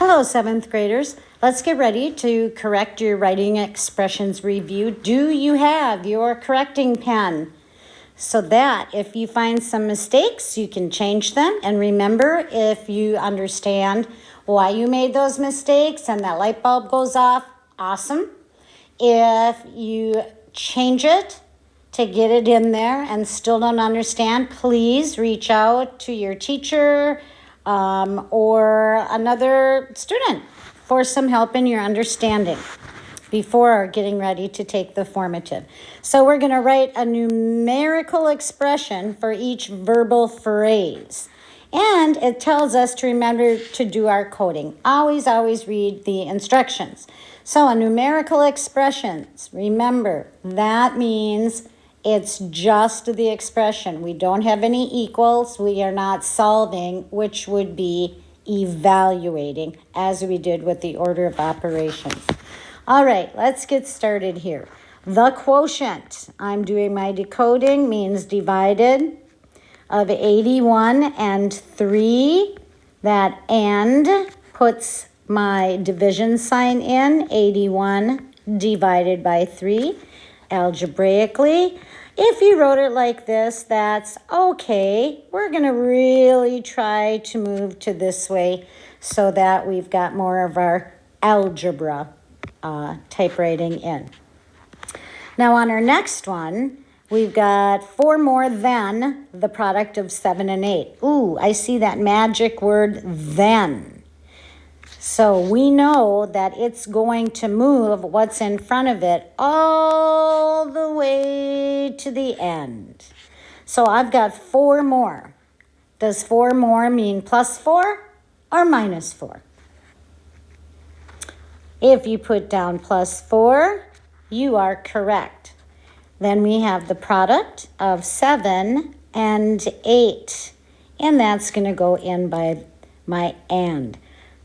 Hello, 7th graders. Let's get ready to correct your writing expressions review. Do you have your correcting pen? So that if you find some mistakes, you can change them. And remember, if you understand why you made those mistakes and that light bulb goes off, awesome. If you change it to get it in there and still don't understand, please reach out to your teacher or another student for some help in your understanding before getting ready to take the formative. So we're going to write a numerical expression for each verbal phrase. And it tells us to remember to do our coding. Always read the instructions. So a numerical expressions, remember, that means it's just the expression. We don't have any equals. We are not solving, which would be evaluating, as we did with the order of operations. All right, let's get started here. The quotient, I'm doing my decoding, means divided of 81 and 3. That and puts my division sign in, 81 divided by 3. Algebraically, if you wrote it like this, that's okay. We're going to really try to move to this way so that we've got more of our algebra typewriting in. Now on our next one, we've got 4 more than the product of 7 and 8. Ooh, I see that magic word then. So we know that it's going to move what's in front of it all the way to the end. So I've got 4 more. Does 4 more mean plus 4 or minus 4? If you put down plus 4, you are correct. Then we have the product of 7 and 8. And that's going to go in by my and.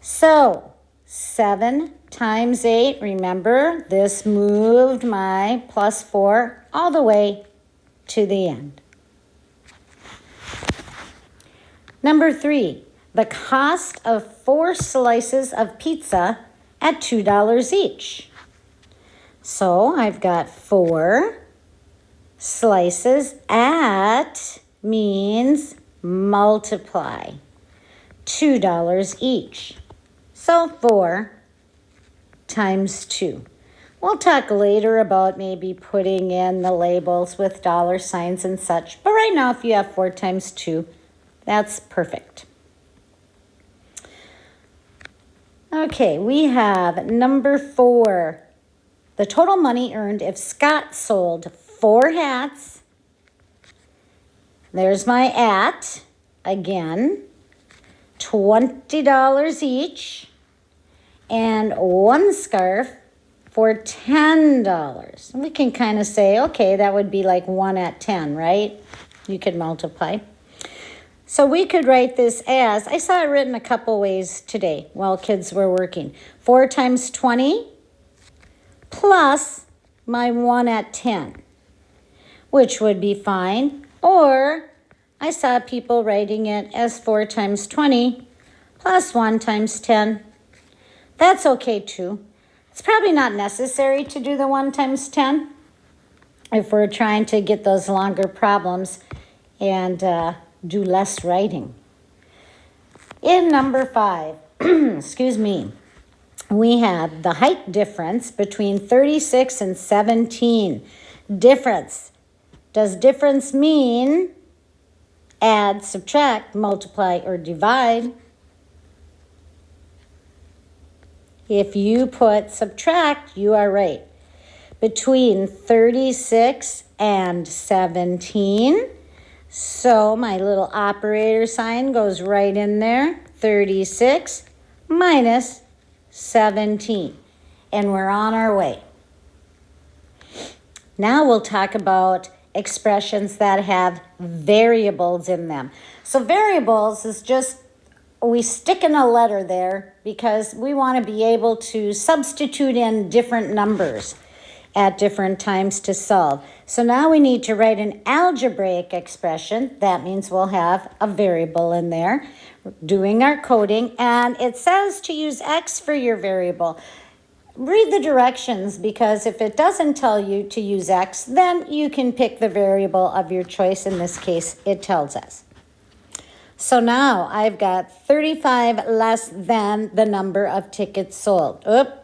So 7 times 8, remember, this moved my plus 4 all the way to the end. Number 3, the cost of 4 slices of pizza at $2 each. So I've got 4 slices at means multiply, $2 each. So 4 times 2. We'll talk later about maybe putting in the labels with dollar signs and such. But right now, if you have 4 times 2, that's perfect. Okay, we have number 4. The total money earned if Scott sold 4 hats. There's my at again. $20 each. And 1 scarf for $10. We can kind of say, okay, that would be like 1 at 10, right? You could multiply. So we could write this as, I saw it written a couple ways today while kids were working. 4 times 20 plus my 1 at 10, which would be fine. Or I saw people writing it as 4 times 20 plus 1 times 10. That's okay too. It's probably not necessary to do the 1 times 10 if we're trying to get those longer problems and do less writing. In number 5, excuse me, we have the height difference between 36 and 17. Difference. Does difference mean add, subtract, multiply, or divide? If you put subtract, you are right. Between 36 and 17. So my little operator sign goes right in there. 36 minus 17. And we're on our way. Now we'll talk about expressions that have variables in them. So variables is just, we stick in a letter there because we want to be able to substitute in different numbers. at different times to solve. So now we need to write an algebraic expression. That means we'll have a variable in there. Doing our coding, and it says to use X for your variable. Read the directions, because if it doesn't tell you to use X, then you can pick the variable of your choice. In this case, it tells us. So now I've got 35 less than the number of tickets sold. The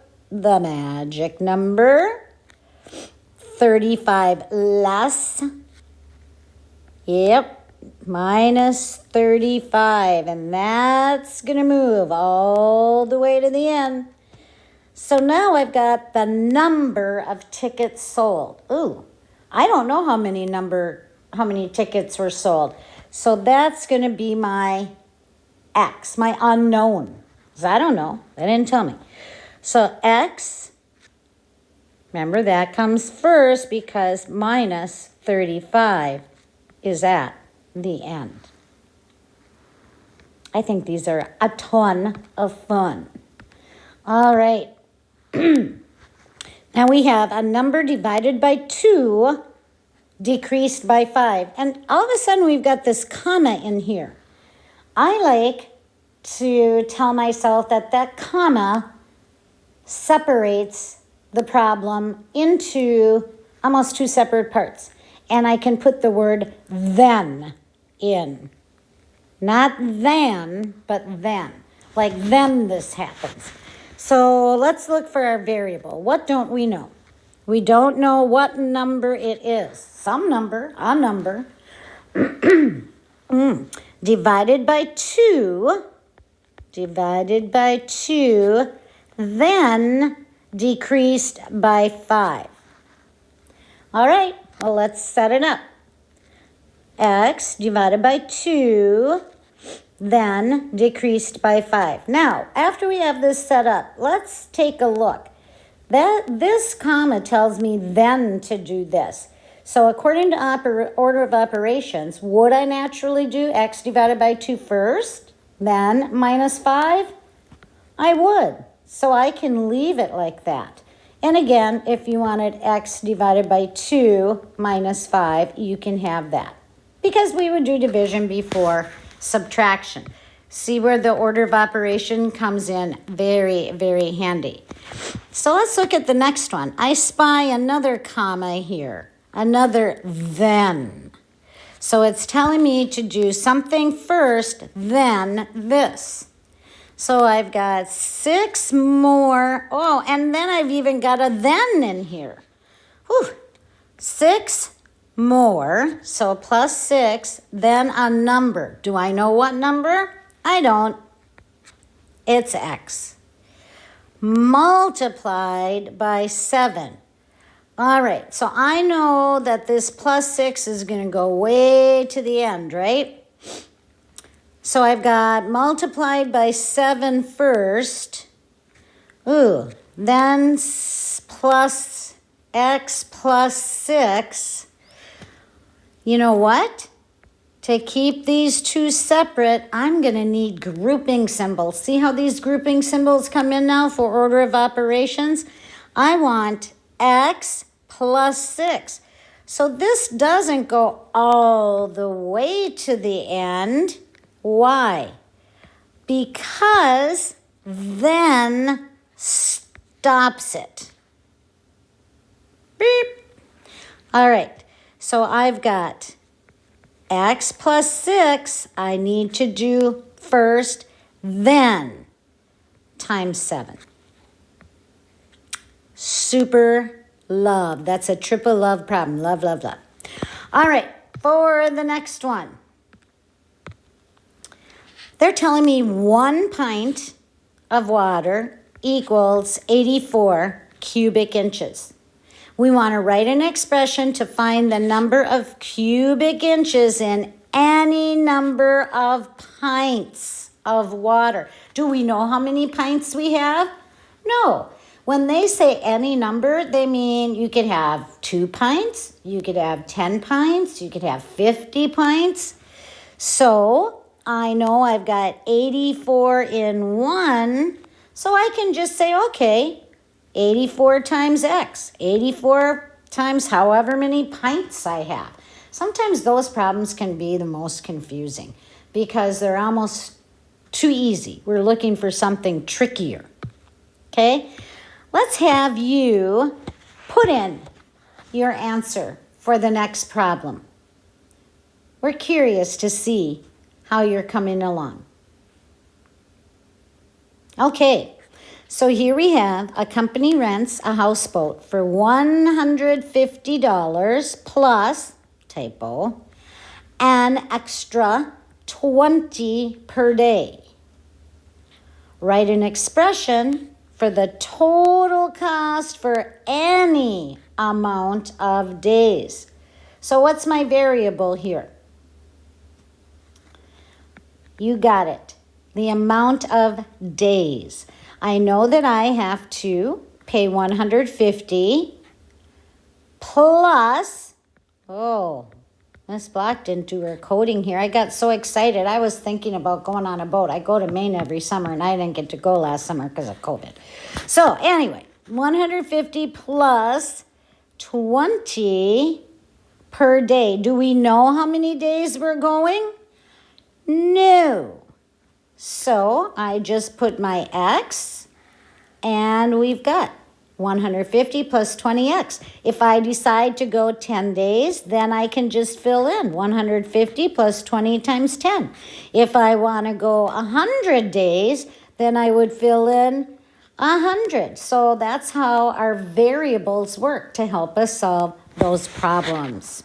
magic number. 35 less. Yep. Minus 35, and that's going to move all the way to the end. So now I've got the number of tickets sold. Ooh, I don't know how many tickets were sold. So that's going to be my X, my unknown. 'Cause I don't know. They didn't tell me. So X, remember that comes first because minus 35 is at the end. I think these are a ton of fun. All right. Now we have a number divided by 2 decreased by 5. And all of a sudden we've got this comma in here. I like to tell myself that that comma separates the problem into almost 2 separate parts. And I can put the word then in. Not then, but then. Like then this happens. So let's look for our variable. What don't we know? We don't know what number it is. Some number, a number. Divided by 2. Divided by 2. Then decreased by 5. All right. Well, let's set it up. X divided by 2, then decreased by 5. Now, after we have this set up, let's take a look. This comma tells me then to do this. So according to order of operations, would I naturally do X divided by 2 first, then minus 5? I would. So I can leave it like that. And again, if you wanted X divided by 2 minus 5, you can have that. Because we would do division before subtraction. See where the order of operation comes in very, very handy. So let's look at the next one. I spy another comma here. Another then. So it's telling me to do something first, then this. So I've got 6 more. Oh, and then I've even got a then in here. Whew. 6 more. So plus 6, then a number. Do I know what number? I don't. It's X. Multiplied by 7. All right, so I know that this plus 6 is going to go way to the end, right? So I've got multiplied by 7 first. Ooh, then plus X plus 6. You know what? To keep these two separate, I'm going to need grouping symbols. See how these grouping symbols come in now for order of operations? I want X plus 6. So this doesn't go all the way to the end. Why? Because then stops it. Beep. All right, so I've got X plus 6, I need to do first, then times 7. Super love. That's a triple love problem. Love, love, love. All right, for the next one. They're telling me 1 pint of water equals 84 cubic inches. We want to write an expression to find the number of cubic inches in any number of pints of water. Do we know how many pints we have? No. When they say any number, they mean you could have 2 pints, you could have 10 pints, you could have 50 pints. So I know I've got 84 in 1, so I can just say, okay, 84 times x, 84 times however many pints I have. Sometimes those problems can be the most confusing because they're almost too easy. We're looking for something trickier. Okay? Let's have you put in your answer for the next problem. We're curious to see how you're coming along. Okay, so here we have a company rents a houseboat for $150 plus, typo, an extra $20 per day. Write an expression for the total cost for any amount of days. So what's my variable here? You got it. The amount of days. I know that I have to pay $150 plus, Miss Block didn't do her coding here. I got so excited. I was thinking about going on a boat. I go to Maine every summer, and I didn't get to go last summer because of COVID. So anyway, $150 plus 20 per day. Do we know how many days we're going? No. So I just put my x, and we've got 150 plus 20x. If I decide to go 10 days, then I can just fill in 150 plus 20 times 10. If I want to go 100 days, then I would fill in 100. So that's how our variables work to help us solve those problems.